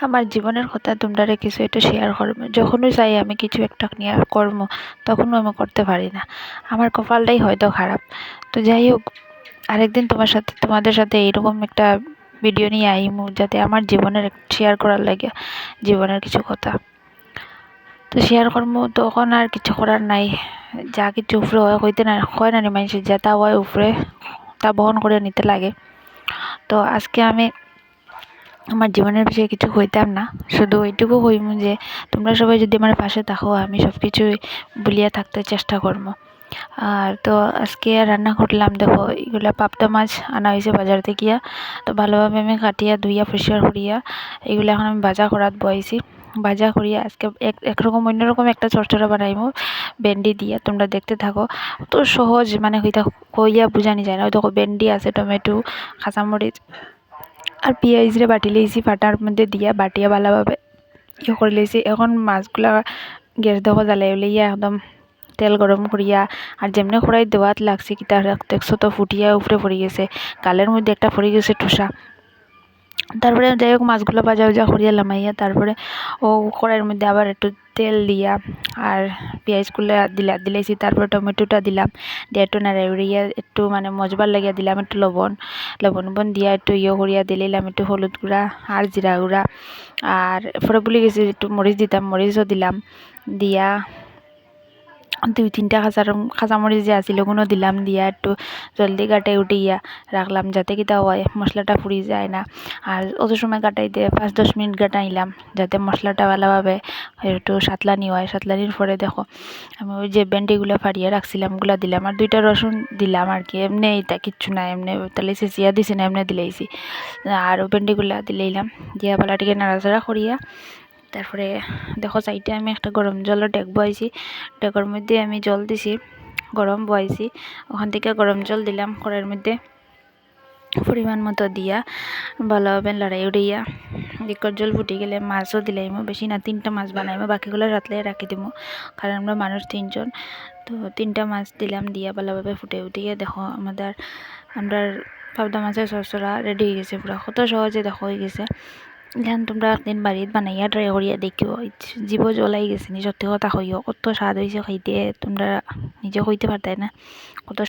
আমার জীবনের কথা তোমরা কিছু একটা শেয়ার করবো। যখনই চাই আমি কিছু একটা নিয়ে করবো, তখনও আমি করতে পারি না। আমার কপালটাই হয়তো খারাপ। তো যাই হোক, আরেকদিন তোমাদের সাথে এইরকম একটা ভিডিও নিয়ে আইমু, যাতে আমার জীবনের শেয়ার করার লাগে জীবনের কিছু কথা। তো শেয়ার করবো, তখন আর কিছু করার নাই। যা কিছু উপরে হয় হইতে না হয় না, মানুষের যা তা হয় উপরে তা বহন করে নিতে লাগে। তো আজকে আমি আমার জীবনের বিষয়ে কিছু কইতাম না, শুধু এইটুকু কইমু যে তোমরা সবাই যদি আমার পাশে থাকো, আমি সব কিছুই ভুলিয়া থাকতে চেষ্টা করবো। আর তো আজকে রান্না করলাম, দেখো এগুলা পাবদা মাছ আনা হয়েছে বাজার থেকে। তো ভালোভাবে আমি কাটিয়া ধুইয়া পরিষ্কার করিয়া এগুলো এখন আমি ভাজা করাত বয়েছি। ভাজা করিয়া আজকে একরকম অন্যরকম একটা চরচড়া বানাইমু ভেন্ডি দিয়া। তোমরা দেখতে থাকো। তো সহজ, মানে হইতা কইয়া বুঝানি যায় না। ওই দেখো ভেন্ডি আছে, টমেটো, কাঁচামরিচ আর পেঁয়াজ রে বাটি লইছি, পাটার মধ্যে দিয়া বাটিয়া ভালোভাবে করে লইছি। এখন মাছগুলা গ্যাস দেখো জ্বালাই লইয়া একদম তেল গরম করিয়া, আর যেমনি কড়াই দেওয়াত লাগছে কি তার দেখছো তো ফুটিয়া উপরে পড়ে গেছে, গালের মধ্যে একটা পড়ে গেছে ঠুসা। তারপরে যাই হোক মাছগুলো ভাজা ভাজা করিয়া লামাইয়া তারপরে ও কড়াইয়ের মধ্যে আবার একটু তেল দিয়া আর পেঁয়াজগুলো দিলাইছি। তারপরে টমেটোটা দিলাম, দিয়ে একটু নাড়াই উড়িয়া একটু মানে মজবার লাগিয়া দিলাম একটু লবণ দিয়া একটু করিয়া দিলাম একটু হলুদ গুঁড়া আর জিরা গুঁড়া। আর পরে বলে গেছি একটু মরিচ দিতাম, মরিচও দিলাম। দিয়া 2-3টা কাঁচামরিচ যে আছিল ওগুলো দিলাম, দিয়া একটু জলদি কাটাই উঠিয়া রাখলাম, যাতে কিতা হয় মশলাটা পুড়ি যায় না। আর অত সময় কাটাইতে 5-10 মিনিট কাটাইলাম, যাতে মশলাটা ভালোভাবে একটু সাতলানি হয়। সাতলানির পরে দেখো আমি ওই যে ভেন্ডিগুলো ফাড়িয়ে রাখছিলাম ওগুলো দিলাম, আর 2টা রসুন দিলাম আর কি। এমনি এটা কিচ্ছু না, এমনি তাহলে চেঁচিয়া দিছি না, এমনি দিলাইছি। আর ভেন্ডিগুলো দিলাইলাম, দিয়া পালাটিকে নাড়াচাড়া করিয়া তারপরে দেখো সাইডে আমি একটা গরম জলের ডেক বয়াইছি। ডেকের মধ্যে আমি জল দিছি, গরম বয়াইছি। ওখান থেকে গরম জল দিলাম কড়াইয়ের মধ্যে পরিমাণ মতো দিয়া ভালোভাবে লড়াই উড়িয়া দিকর জল ফুটে গেলে মাছও দিলাইমো। বেশি না, 3টা মাছ বানাইমো, বাকিগুলো রাতলে রাখি দিব, কারণ আমরা মানুষ 3জন। তো 3টা মাছ দিলাম, দিয়া ভালোভাবে ফুটে উঠিয়ে দেখো আমরা পাবদা মাছের চরচড়া রেডি হয়ে গেছে পুরা। কত সহজে দেখো হয়ে গেছে। এখন তোমরা একদিন বাড়িত বানাইয়া ট্রাই করিয়া দেখিও, জীব জ্বলাই গেছে নি, সত্যি কথা কইও কত স্বাদ হয়েছে খাইতে, তোমরা নিজে কইতে পারতাই না কত